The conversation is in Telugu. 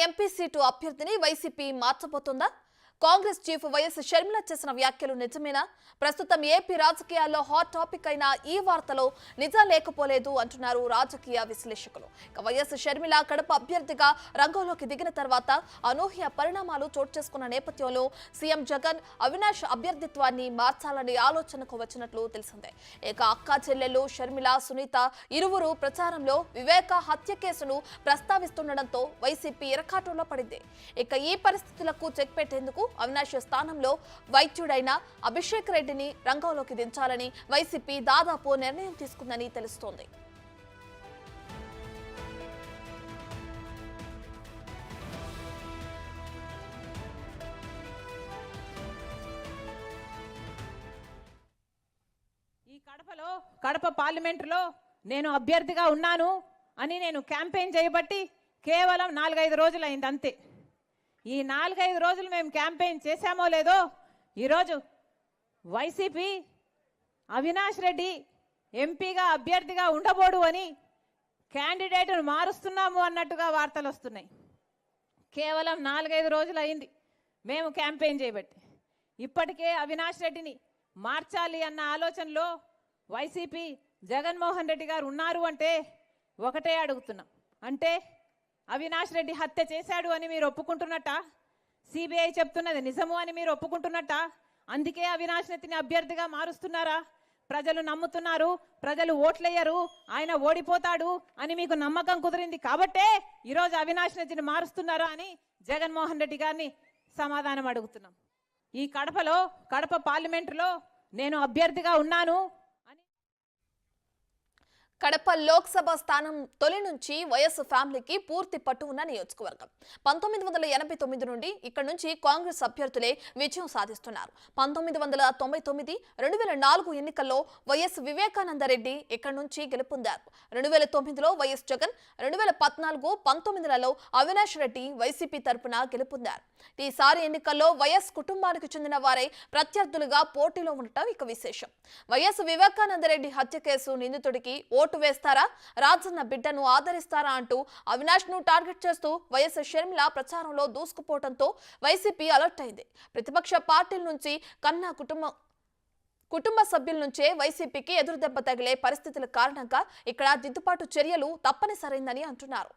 ఎంపీ సీటు అభ్యర్థిని వైసీపీ మార్చబోతుందా? కాంగ్రెస్ చీఫ్ వైఎస్ షర్మిల చేసిన వ్యాఖ్యలు నిజమేనా? ప్రస్తుతం ఏపీ రాజకీయాల్లో హాట్ టాపిక్ అయిన ఈ వార్తలో నిజం లేకపోలేదు అంటున్నారు రాజకీయ విశ్లేషకులు. వైఎస్ షర్మిల కడప అభ్యర్థిగా రంగంలోకి దిగిన తర్వాత అనూహ్య పరిణామాలు చోటు చేసుకున్న నేపథ్యంలో సీఎం జగన్ అవినాష్ అభ్యర్థిత్వాన్ని మార్చాలనే ఆలోచనకు వచ్చినట్లు తెలిసిందే. ఇక అక్కా చెల్లెలు షర్మిల, సునీత ఇరువురు ప్రచారంలో వివేక హత్య కేసును ప్రస్తావిస్తుండటంతో వైసీపీ ఇరకాటంలో పడింది. ఇక ఈ పరిస్థితులకు చెక్ పెట్టేందుకు అవినాష్ స్థానంలో వైద్యుడైన అభిషేక్ రెడ్డిని రంగంలోకి దించాలని వైసీపీ దాదాపు నిర్ణయం తీసుకుందని తెలుస్తోంది. ఈ కడప పార్లమెంటులో నేను అభ్యర్థిగా ఉన్నాను అని నేను క్యాంపెయిన్ చేయబట్టి కేవలం 4-5 రోజులైంది అంతే. ఈ 4-5 రోజులు మేము క్యాంపెయిన్ చేశామో లేదో ఈరోజు వైసీపీ అవినాష్ రెడ్డి ఎంపీగా అభ్యర్థిగా ఉండబోడు అని క్యాండిడేట్ను మారుస్తున్నాము అన్నట్టుగా వార్తలు వస్తున్నాయి. కేవలం 4-5 రోజులు అయింది మేము క్యాంపెయిన్ చేయబట్టి. ఇప్పటికే అవినాష్ రెడ్డిని మార్చాలి అన్న ఆలోచనలో వైసీపీ జగన్మోహన్ రెడ్డి గారు ఉన్నారు అంటే ఒకటే అడుగుతున్నాం, అంటే అవినాష్ రెడ్డి హత్య చేశాడు అని మీరు ఒప్పుకుంటున్నట్ట? సిబిఐ చెప్తున్నది నిజము అని మీరు ఒప్పుకుంటున్నట్ట? అందుకే అవినాష్ రెడ్డిని అభ్యర్థిగా మారుస్తున్నారా? ప్రజలు నమ్ముతున్నారు, ప్రజలు ఓట్లేయరు, ఆయన ఓడిపోతాడు అని మీకు నమ్మకం కుదిరింది కాబట్టే ఈరోజు అవినాష్ రెడ్డిని మారుస్తున్నారా అని జగన్మోహన్ రెడ్డి గారిని సమాధానం అడుగుతున్నాం. ఈ కడప పార్లమెంటులో నేను అభ్యర్థిగా ఉన్నాను. కడప లోక్సభ స్థానం తొలి నుంచి వైఎస్ ఫ్యామిలీకి పూర్తి పట్టు ఉన్న నియోజకవర్గం. 1989 నుండి ఇక్కడ నుంచి కాంగ్రెస్ అభ్యర్థులే విజయం సాధిస్తున్నారు. 1999, 2004 ఎన్నికల్లో వైఎస్ వివేకానందరెడ్డి ఇక్కడ నుంచి గెలుపొందారు. 2009లో వైఎస్ జగన్, 2014, 19లలో అవినాష్ రెడ్డి వైసీపీ తరపున గెలుపొందారు. ఈసారి ఎన్నికల్లో వైఎస్ కుటుంబానికి చెందిన వారే ప్రత్యర్థులుగా పోటీలో ఉండటం ఇక విశేషం. వైఎస్ వివేకానందరెడ్డి హత్య కేసు నిందితుడికి ఓటు వేస్తారా, రాజన్న బిడ్డను ఆదరిస్తారా అంటూ అవినాష్ ను టార్గెట్ చేస్తూ వైఎస్ షర్మిల ప్రచారంలో దూసుకుపోవడంతో వైసీపీ అలర్ట్ అయింది. ప్రతిపక్ష పార్టీల నుంచి కన్నా కుటుంబ సభ్యుల నుంచే వైసీపీకి ఎదురుదెబ్బ తగిలే పరిస్థితుల కారణంగా ఇక్కడ దిద్దుబాటు చర్యలు తప్పనిసరైందని అంటున్నారు.